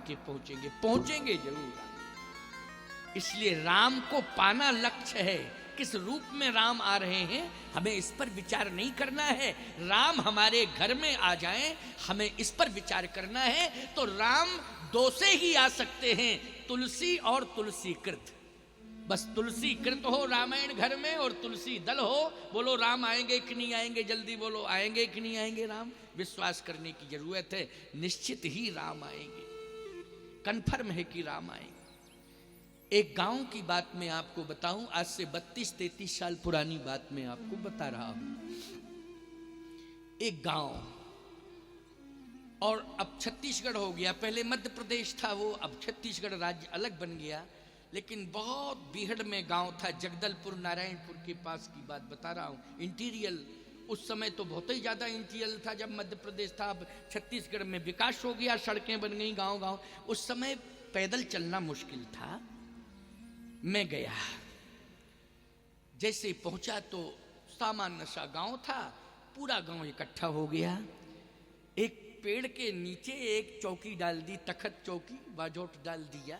के पहुंचेंगे, पहुंचेंगे जरूर। इसलिए राम को पाना लक्ष्य है। किस रूप में राम आ रहे हैं हमें इस पर विचार नहीं करना है। राम हमारे घर में आ जाएं, हमें इस पर विचार करना है। तो राम दो से ही आ सकते हैं, तुलसी और तुलसीकृत। बस तुलसी कृत हो रामायण घर में और तुलसी दल हो। बोलो राम आएंगे कि नहीं आएंगे, जल्दी बोलो, आएंगे कि नहीं आएंगे राम? विश्वास करने की जरूरत है, निश्चित ही राम आएंगे, कन्फर्म है कि राम आएंगे। एक गांव की बात मैं आपको बताऊं, आज से 32-33 साल पुरानी बात मैं आपको बता रहा हूं। एक गांव, और अब छत्तीसगढ़ हो गया, पहले मध्य प्रदेश था वो, अब छत्तीसगढ़ राज्य अलग बन गया। लेकिन बहुत बीहड़ में गांव था, जगदलपुर नारायणपुर के पास की बात बता रहा हूं। इंटीरियल उस समय तो बहुत ही ज्यादा इंटीरियल था जब मध्य प्रदेश था। अब छत्तीसगढ़ में विकास हो गया, सड़कें बन गई गांव गांव। उस समय पैदल चलना मुश्किल था। मैं गया, जैसे पहुंचा तो सामान्य सा गांव था, पूरा गांव इकट्ठा हो गया। एक पेड़ के नीचे एक चौकी डाल दी, तखत चौकी, बाजोट डाल दिया,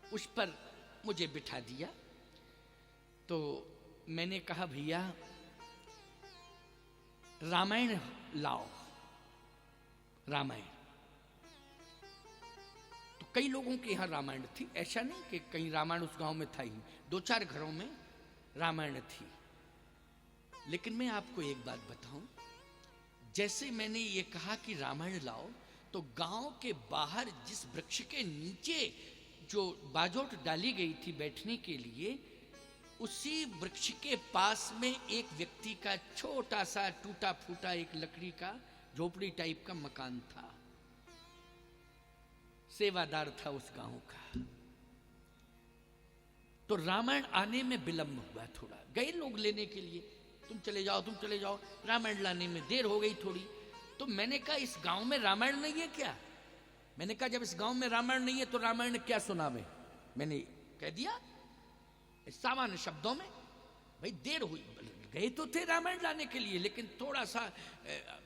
उस पर मुझे बिठा दिया। तो मैंने कहा भैया रामायण लाओ, रामायण। तो कई लोगों के यहाँ रामायण थी, ऐसा नहीं कि कहीं रामायण उस गांव में था ही, 2-4 घरों में रामायण थी। लेकिन मैं आपको एक बात बताऊं, जैसे मैंने ये कहा कि रामायण लाओ, तो गांव के बाहर जिस वृक्ष के नीचे जो बाजोट डाली गई थी बैठने के लिए, उसी वृक्ष के पास में एक व्यक्ति का छोटा सा टूटा फूटा एक लकड़ी का झोपड़ी टाइप का मकान था। सेवादार था उस गांव का। तो रामायण आने में विलंब हुआ थोड़ा, गए लोग लेने के लिए, तुम चले जाओ, तुम चले जाओ। रामायण लाने में देर हो गई थोड़ी। तो मैंने कहा इस गांव में रामायण नहीं है क्या? मैंने कहा जब इस गांव में रामायण नहीं है तो रामायण क्या सुनावे? मैंने कह दिया सामान्य शब्दों में। भाई देर हुई, गए तो थे रामायण लाने के लिए, लेकिन थोड़ा सा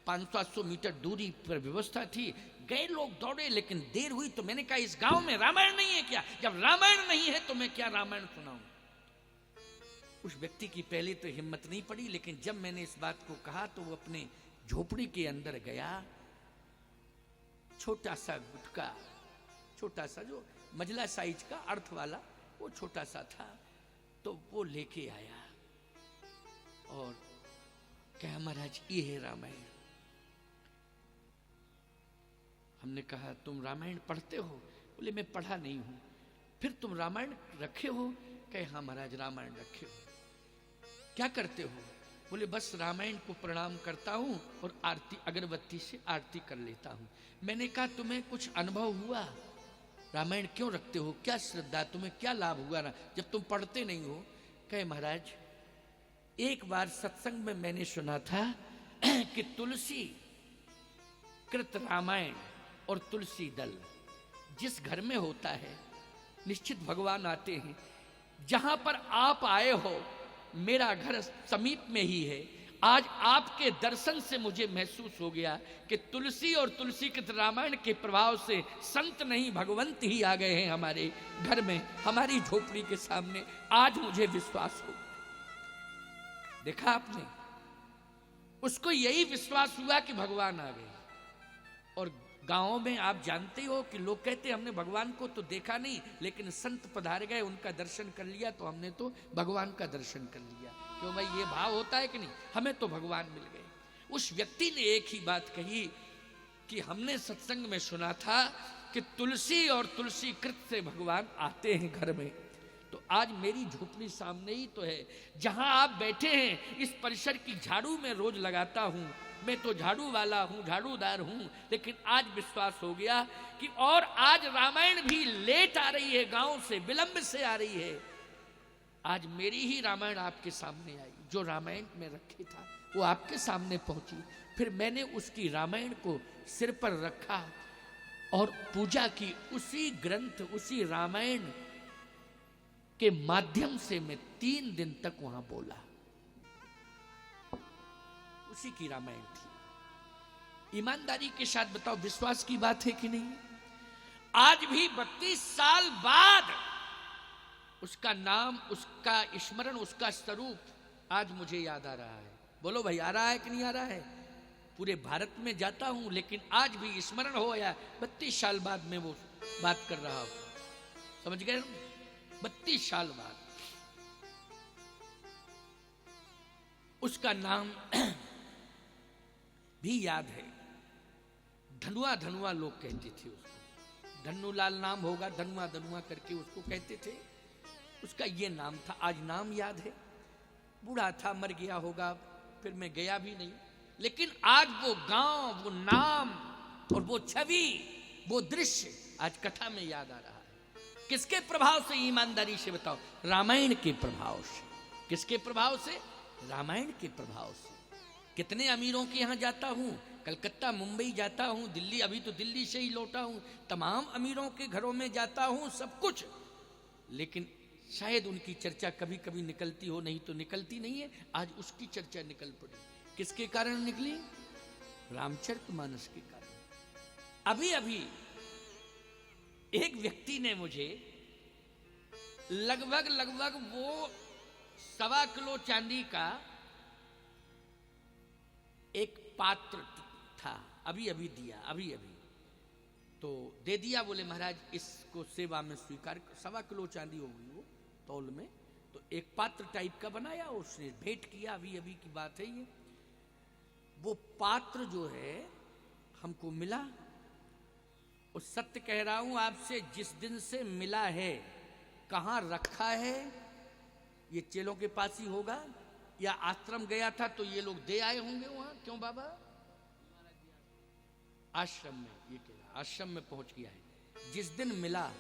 500-700 मीटर दूरी पर व्यवस्था थी। गए लोग दौड़े, लेकिन देर हुई। तो मैंने कहा इस गांव में रामायण नहीं है क्या? जब रामायण नहीं है तो मैं क्या रामायण सुनाऊं? उस व्यक्ति की पहले तो हिम्मत नहीं पड़ी, लेकिन जब मैंने इस बात को कहा तो वो अपने झोपड़ी के अंदर गया। छोटा सा गुटका, छोटा सा जो मजला साइज का अर्थ वाला, वो छोटा सा था, तो वो लेके आया और कहा महाराज ये है रामायण। हमने कहा तुम रामायण पढ़ते हो? बोले मैं पढ़ा नहीं हूं। फिर तुम रामायण रखे हो? कहे हाँ महाराज रामायण रखे हो। क्या करते हो? बोले बस रामायण को प्रणाम करता हूं और आरती, अगरबत्ती से आरती कर लेता हूं। मैंने कहा तुम्हें कुछ अनुभव हुआ? रामायण क्यों रखते हो? क्या श्रद्धा, तुम्हें क्या लाभ हुआ ना जब तुम पढ़ते नहीं हो? कहे महाराज एक बार सत्संग में मैंने सुना था कि तुलसी कृत रामायण और तुलसी दल जिस घर में होता है निश्चित भगवान आते हैं। जहां पर आप आए हो मेरा घर समीप में ही है। आज आपके दर्शन से मुझे महसूस हो गया कि तुलसी और तुलसी कृत रामायण के प्रभाव से संत नहीं भगवंत ही आ गए हैं हमारे घर में, हमारी झोपड़ी के सामने। आज मुझे विश्वास हो। देखा आपने, उसको यही विश्वास हुआ कि भगवान आ गए। और गांवों में आप जानते हो कि लोग कहते हैं हमने भगवान को तो देखा नहीं, लेकिन संत पधार गए, उनका दर्शन कर लिया तो हमने तो भगवान का दर्शन कर लिया। क्यों भाई, ये भाव होता है कि नहीं? हमें तो भगवान मिल गए। उस व्यक्ति ने एक ही बात कही कि हमने सत्संग में सुना था कि तुलसी और तुलसी कृत से भगवान आते हैं घर में। तो आज मेरी झोपड़ी सामने ही तो है, जहां आप बैठे हैं। इस परिसर की झाड़ू में रोज लगाता हूं, मैं तो झाड़ू वाला हूं, झाड़ूदार हूं। लेकिन आज विश्वास हो गया कि और आज रामायण भी लेट आ रही है, गांव से विलंब से आ रही है। आज मेरी ही रामायण आपके सामने आई। जो रामायण में रखी था वो आपके सामने पहुंची। फिर मैंने उसकी रामायण को सिर पर रखा और पूजा की। उसी ग्रंथ, उसी रामायण के माध्यम से मैं 3 दिन तक वहां बोला। उसी की रामायण थी। ईमानदारी के साथ बताओ, विश्वास की बात है कि नहीं? आज भी 32 साल बाद उसका नाम, उसका स्मरण, उसका स्वरूप आज मुझे याद आ रहा है। बोलो भाई, आ रहा है कि नहीं आ रहा है? पूरे भारत में जाता हूं लेकिन आज भी स्मरण हो गया। 32 साल बाद मैं वो बात कर रहा हूं, समझ गए? 32 साल बाद उसका नाम भी याद है। धनुआ धनुआ लोग कहते थे उसको, धन्नूलाल नाम होगा, धनुआ धनुआ करके उसको कहते थे। उसका ये नाम था, आज नाम याद है। बूढ़ा था, मर गया होगा, फिर मैं गया भी नहीं, लेकिन आज वो गांव, वो नाम और वो छवि, वो दृश्य आज कथा में याद आ रहा है। किसके प्रभाव से? ईमानदारी से बताओ। रामायण के प्रभाव से। किसके प्रभाव से? रामायण के प्रभाव से। कितने अमीरों के यहां जाता हूं, कलकत्ता, मुंबई जाता हूं, दिल्ली, अभी तो दिल्ली से ही लौटा हूं, तमाम अमीरों के घरों में जाता हूं, सब कुछ, लेकिन शायद उनकी चर्चा कभी कभी निकलती हो, नहीं तो निकलती नहीं है। आज उसकी चर्चा निकल पड़ी। किसके कारण निकली? रामचरितमानस के कारण। अभी अभी एक व्यक्ति ने मुझे लगभग वो 1.25 किलो चांदी का एक पात्र था, अभी अभी दिया, अभी अभी तो दे दिया। बोले महाराज इसको सेवा में स्वीकार। 1.25 किलो चांदी होगी वो तौल में, तो एक पात्र टाइप का बनाया, उसने भेंट किया। अभी अभी की बात है ये। वो पात्र जो है हमको मिला, और सत्य कह रहा हूं आपसे, जिस दिन से मिला है, कहां रखा है, ये चेलों के पास ही होगा, या आश्रम गया था तो ये लोग दे आए होंगे वहां। क्यों बाबा? आश्रम में, ये कह रहा आश्रम में पहुंच गया है। जिस दिन मिला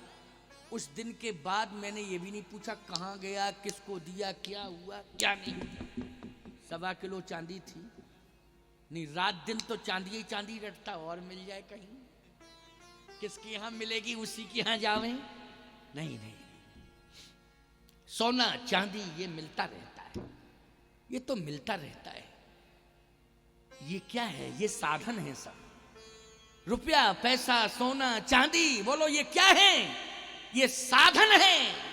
उस दिन के बाद मैंने ये भी नहीं पूछा कहां गया, किसको दिया, क्या हुआ, क्या नहीं। 1.25 किलो चांदी थी, नहीं रात दिन तो चांदी ही चांदी रटता, और मिल जाए कहीं, किसके यहां मिलेगी उसी के यहां जावे। नहीं नहीं, सोना चांदी ये मिलता रहता है, ये तो मिलता रहता है। ये क्या है? ये साधन है सब। रुपया, पैसा, सोना, चांदी, बोलो ये क्या है? ये साधन है।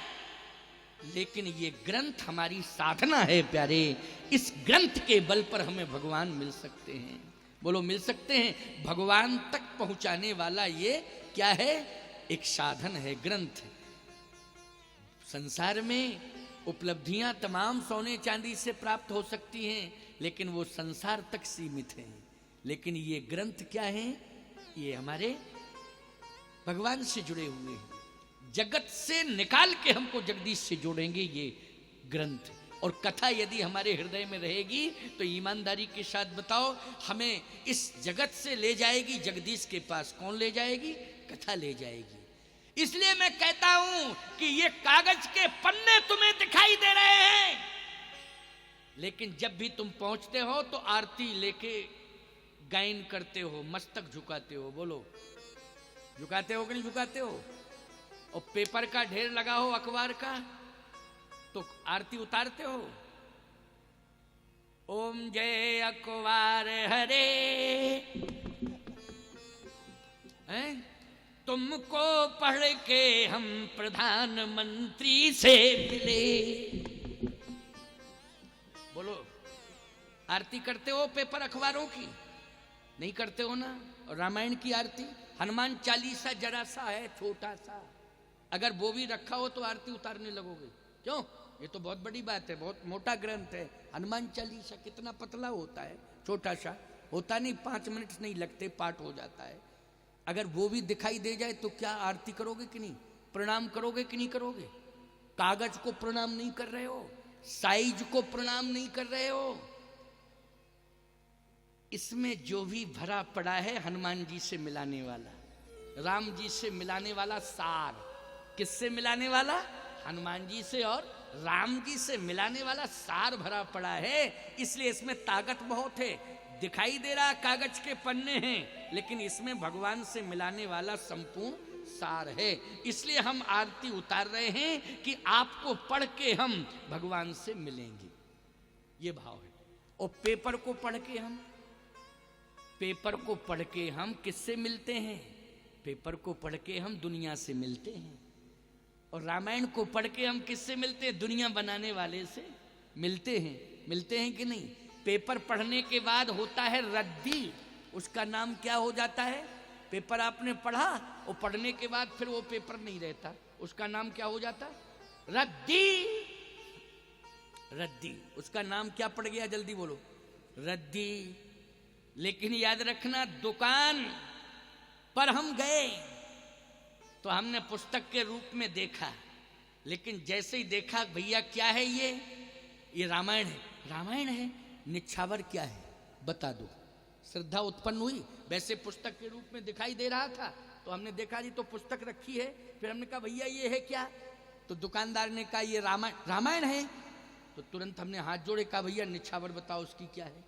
लेकिन ये ग्रंथ हमारी साधना है प्यारे। इस ग्रंथ के बल पर हमें भगवान मिल सकते हैं। बोलो मिल सकते हैं। भगवान तक पहुंचाने वाला ये क्या है? एक साधन है, ग्रंथ। संसार में उपलब्धियां तमाम सोने चांदी से प्राप्त हो सकती हैं, लेकिन वो संसार तक सीमित हैं। लेकिन ये ग्रंथ क्या है? ये हमारे भगवान से जुड़े हुए हैं। जगत से निकाल के हमको जगदीश से जोड़ेंगे ये ग्रंथ। और कथा यदि हमारे हृदय में रहेगी तो ईमानदारी के साथ बताओ, हमें इस जगत से ले जाएगी जगदीश के पास। कौन ले जाएगी? कथा ले जाएगी। इसलिए मैं कहता हूं कि ये कागज के पन्ने तुम्हें दिखाई दे रहे हैं, लेकिन जब भी तुम पहुंचते हो तो आरती लेके गायन करते हो, मस्तक झुकाते हो। बोलो झुकाते हो कि नहीं झुकाते हो? और पेपर का ढेर लगा हो, अखबार का, तो आरती उतारते हो। ओम जय अखबार हरे, हैं? तुमको पढ़ के हम प्रधानमंत्री से मिले। बोलो आरती करते हो पेपर अखबारों की? नहीं करते हो ना। और रामायण की आरती, हनुमान चालीसा जरा सा है, छोटा सा, अगर वो भी रखा हो तो आरती उतारने लगोगे? क्यों? ये तो बहुत बड़ी बात है, बहुत मोटा ग्रंथ है। हनुमान चालीसा कितना पतला होता है, छोटा सा होता नहीं, 5 मिनट नहीं लगते, पाठ हो जाता है। अगर वो भी दिखाई दे जाए तो क्या आरती करोगे कि नहीं? प्रणाम करोगे कि नहीं करोगे? कागज को प्रणाम नहीं कर रहे हो, साइज को प्रणाम नहीं कर रहे हो। इसमें जो भी भरा पड़ा है हनुमान जी से मिलाने वाला, राम जी से मिलाने वाला सार। किससे मिलाने वाला? हनुमान जी से और राम जी से मिलाने वाला सार भरा पड़ा है। इसलिए इसमें ताकत बहुत है। दिखाई दे रहा कागज के पन्ने हैं, लेकिन इसमें भगवान से मिलाने वाला संपूर्ण सार है। इसलिए हम आरती उतार रहे हैं कि आपको पढ़ के हम भगवान से मिलेंगे, ये भाव है। और पेपर को पढ़ के हम किससे मिलते हैं? पेपर को पढ़ के हम दुनिया से मिलते हैं, और रामायण को पढ़ के हम किससे मिलते हैं? दुनिया बनाने वाले से मिलते हैं। मिलते हैं कि नहीं? पेपर पढ़ने के बाद होता है रद्दी, उसका नाम क्या हो जाता है? पेपर आपने पढ़ा और पढ़ने के बाद फिर वो पेपर नहीं रहता, उसका नाम क्या हो जाता? रद्दी। रद्दी, उसका नाम क्या पड़ गया? जल्दी बोलो, रद्दी। लेकिन याद रखना, दुकान पर हम गए तो हमने पुस्तक के रूप में देखा, लेकिन जैसे ही देखा, भैया क्या है ये रामायण है। रामायण है, निछावर क्या है बता दो। श्रद्धा उत्पन्न हुई। वैसे पुस्तक के रूप में दिखाई दे रहा था तो हमने देखा जी तो पुस्तक रखी है। फिर हमने कहा भैया ये है क्या? तो दुकानदार ने कहा ये रामायण है। तो तुरंत हमने हाथ जोड़े, कहा भैया निछावर बताओ उसकी क्या है।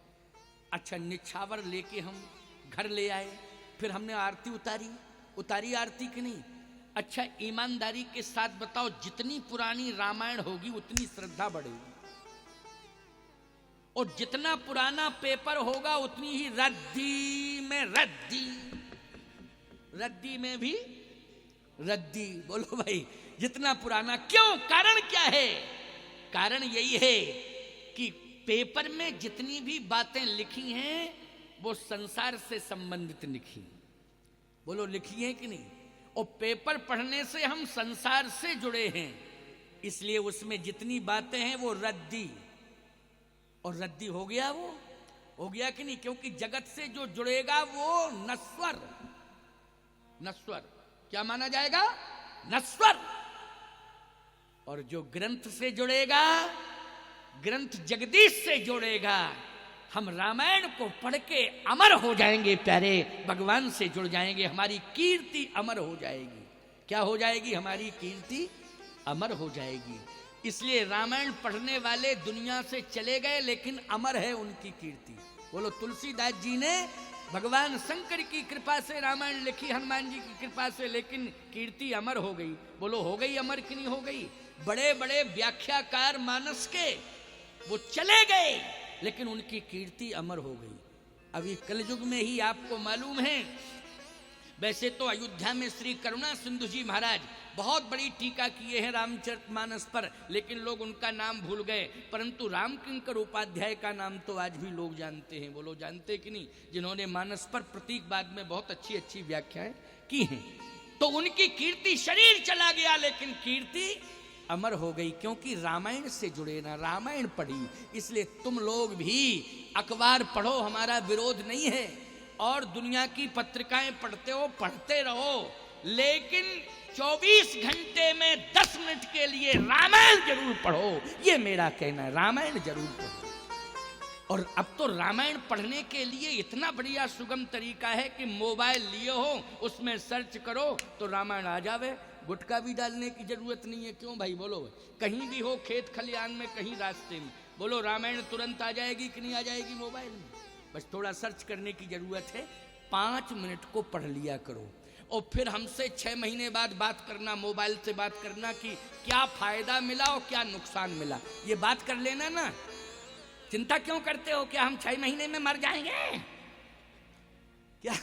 अच्छा, निछावर लेके हम घर ले आए। फिर हमने आरती उतारी आरती की नहीं। अच्छा, ईमानदारी के साथ बताओ, जितनी पुरानी रामायण होगी उतनी श्रद्धा बढ़ेगी, और जितना पुराना पेपर होगा उतनी ही रद्दी में भी रद्दी। बोलो भाई, जितना पुराना। क्यों? कारण क्या है? कारण यही है कि पेपर में जितनी भी बातें लिखी हैं वो संसार से संबंधित लिखी। बोलो, लिखी है कि नहीं? और पेपर पढ़ने से हम संसार से जुड़े हैं, इसलिए उसमें जितनी बातें हैं वो रद्दी। और रद्दी हो गया, वो हो गया कि नहीं? क्योंकि जगत से जो जुड़ेगा वो नश्वर क्या माना जाएगा? नश्वर। और जो ग्रंथ से जुड़ेगा, ग्रंथ जगदीश से जुड़ेगा, हम रामायण को पढ़ के अमर हो जाएंगे प्यारे, भगवान से जुड़ जाएंगे, हमारी कीर्ति अमर हो जाएगी। क्या हो जाएगी? हमारी कीर्ति अमर हो जाएगी। इसलिए रामायण पढ़ने वाले दुनिया से चले गए, लेकिन अमर है उनकी कीर्ति। बोलो, तुलसीदास जी ने भगवान शंकर की कृपा से रामायण लिखी, हनुमान जी की कृपा से, लेकिन कीर्ति अमर हो गई। बोलो, हो गई अमर कि नहीं हो गई? बड़े बड़े व्याख्याकार मानस के वो चले गए, लेकिन उनकी कीर्ति अमर हो गई। अभी कलयुग में ही आपको मालूम है, वैसे तो अयोध्या में श्री करुणा सिंधु जी महाराज बहुत बड़ी टीका किए हैं रामचरितमानस पर, लेकिन लोग उनका नाम भूल गए। परंतु रामकिंकर उपाध्याय का नाम तो आज भी लोग जानते हैं। बोलो, जानते कि नहीं? जिन्होंने मानस पर प्रतीकवाद में बहुत अच्छी अच्छी व्याख्याएं की हैं। तो उनकी कीर्ति, शरीर चला गया लेकिन कीर्ति अमर हो गई, क्योंकि रामायण से जुड़े ना, रामायण पढ़ी। इसलिए तुम लोग भी अखबार पढ़ो, हमारा विरोध नहीं है, और दुनिया की पत्रिकाएं पढ़ते हो, पढ़ते रहो, लेकिन 24 घंटे में 10 मिनट के लिए रामायण जरूर पढ़ो। ये मेरा कहना है, रामायण जरूर पढ़ो। और अब तो रामायण पढ़ने के लिए इतना बढ़िया सुगम तरीका है कि मोबाइल लिए हो, उसमें सर्च करो तो रामायण आ जावे। गुटखा भी डालने की जरूरत नहीं है। क्यों भाई? बोलो, कहीं भी हो, खेत खलियान में, कहीं रास्ते में, बोलो रामायण तुरंत आ जाएगी कि नहीं आ जाएगी मोबाइल में? बस थोड़ा सर्च करने की जरूरत है। 5 मिनट को पढ़ लिया करो, और फिर हमसे 6 महीने बाद बात करना, मोबाइल से बात करना कि क्या फायदा मिला और क्या नुकसान मिला। ये बात कर लेना ना। चिंता क्यों करते हो? क्या हम 6 महीने में मर जाएंगे क्या?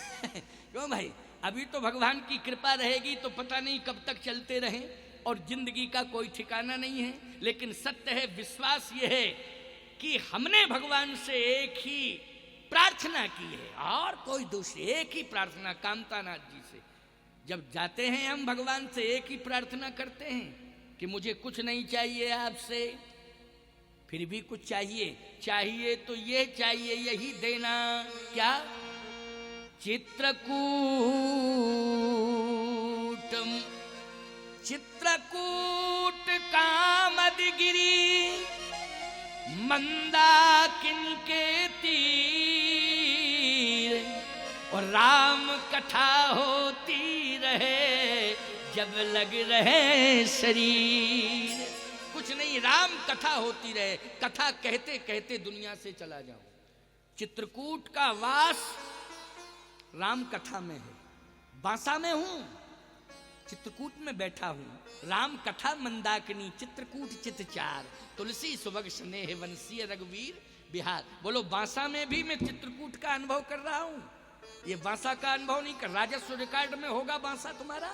क्यों भाई? अभी तो भगवान की कृपा रहेगी तो पता नहीं कब तक चलते रहें, और जिंदगी का कोई ठिकाना नहीं है। लेकिन सत्य है, विश्वास ये है कि हमने भगवान से एक ही प्रार्थना की है, और कोई दूसरी एक ही प्रार्थना, कामतानाथ जी से जब जाते हैं हम भगवान से एक ही प्रार्थना करते हैं कि मुझे कुछ नहीं चाहिए आपसे, फिर भी कुछ चाहिए तो ये चाहिए, यही देना। क्या? चित्रकूट कामदगिरी मंदाकिनी के तीर, और राम कथा होती रहे जब लग रहे शरीर। कुछ नहीं, राम कथा होती रहे, कथा कहते कहते दुनिया से चला जाओ। चित्रकूट का वास राम कथा में है। बांसा में हूं, चित्रकूट में बैठा हूं। राम कथा मंदाकिनी चित्रकूट चितचार, तुलसी सुबग स्नेह वंशीय रघुवीर बिहार। बोलो, बांसा में भी मैं चित्रकूट का अनुभव कर रहा हूं। ये बांसा का अनुभव नहीं कर, राजस्व रिकॉर्ड में होगा बांसा तुम्हारा,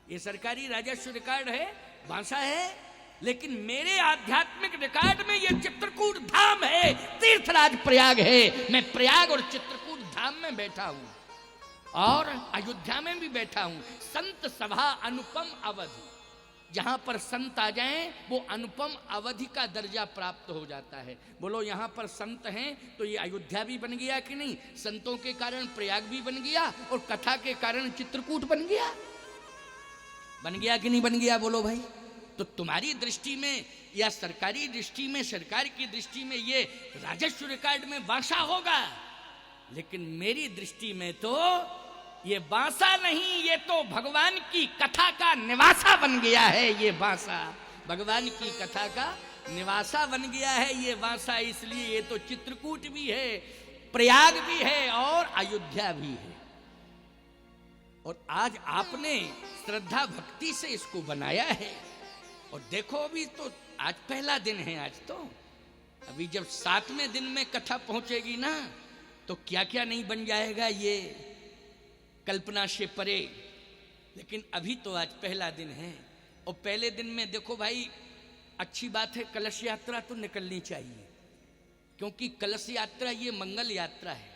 ये सरकारी राजस्व रिकॉर्ड है, बांसा है, लेकिन मेरे आध्यात्मिक रिकॉर्ड में ये चित्रकूट धाम है, तीर्थराज प्रयाग है। मैं प्रयाग और चित्रकूट धाम में बैठा हूं और अयोध्या में भी बैठा हूं। संत सभा अनुपम अवधि, जहां पर संत आ जाएं वो अनुपम अवधि का दर्जा प्राप्त हो जाता है। बोलो यहां पर संत हैं तो ये अयोध्या भी बन गया कि नहीं? संतों के कारण प्रयाग भी बन गया और कथा के कारण चित्रकूट बन गया। बन गया कि नहीं बन गया? बोलो भाई। तो तुम्हारी दृष्टि में या सरकारी दृष्टि में, सरकार की दृष्टि में ये राजस्व रिकॉर्ड में बांसा होगा, लेकिन मेरी दृष्टि में तो ये बांसा नहीं, ये तो भगवान की कथा का निवासा बन गया है। ये बांसा भगवान की कथा का निवासा बन गया है ये बांसा, इसलिए ये तो चित्रकूट भी है, प्रयाग भी है और अयोध्या भी है। और आज आपने श्रद्धा भक्ति से इसको बनाया है। और देखो अभी तो आज पहला दिन है, आज तो अभी जब 7वें दिन में कथा पहुंचेगी ना तो क्या क्या नहीं बन जाएगा, ये कल्पना से परे। लेकिन अभी तो आज पहला दिन है और पहले दिन में देखो भाई, अच्छी बात है, कलश यात्रा तो निकलनी चाहिए, क्योंकि कलश यात्रा ये मंगल यात्रा है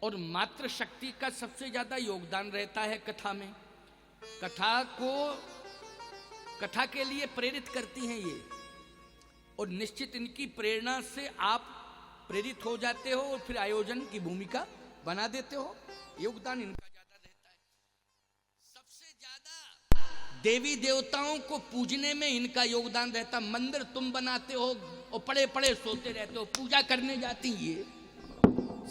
और मातृशक्ति का सबसे ज्यादा योगदान रहता है कथा में। कथा के लिए प्रेरित करती हैं ये, और निश्चित इनकी प्रेरणा से आप प्रेरित हो जाते हो और फिर आयोजन की भूमिका बना देते हो। योगदान इनका ज्यादा रहता है। सबसे ज्यादा देवी देवताओं को पूजने में इनका योगदान रहता। मंदिर तुम बनाते हो और पड़े पड़े सोते रहते हो, पूजा करने जाती ये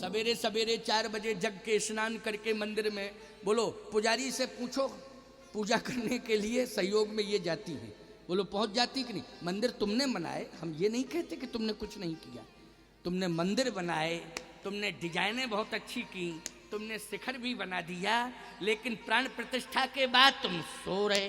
सवेरे सवेरे 4 बजे जग के स्नान करके मंदिर में। बोलो पुजारी से पूछो, पूजा करने के लिए सहयोग में ये जाती है, बोलो पहुंच जाती कि नहीं? मंदिर तुमने बनाए, हम ये नहीं कहते कि तुमने कुछ नहीं किया। तुमने मंदिर बनाए, तुमने डिजाइनें बहुत अच्छी की, तुमने शिखर भी बना दिया, लेकिन प्राण प्रतिष्ठा के बाद तुम सो रहे।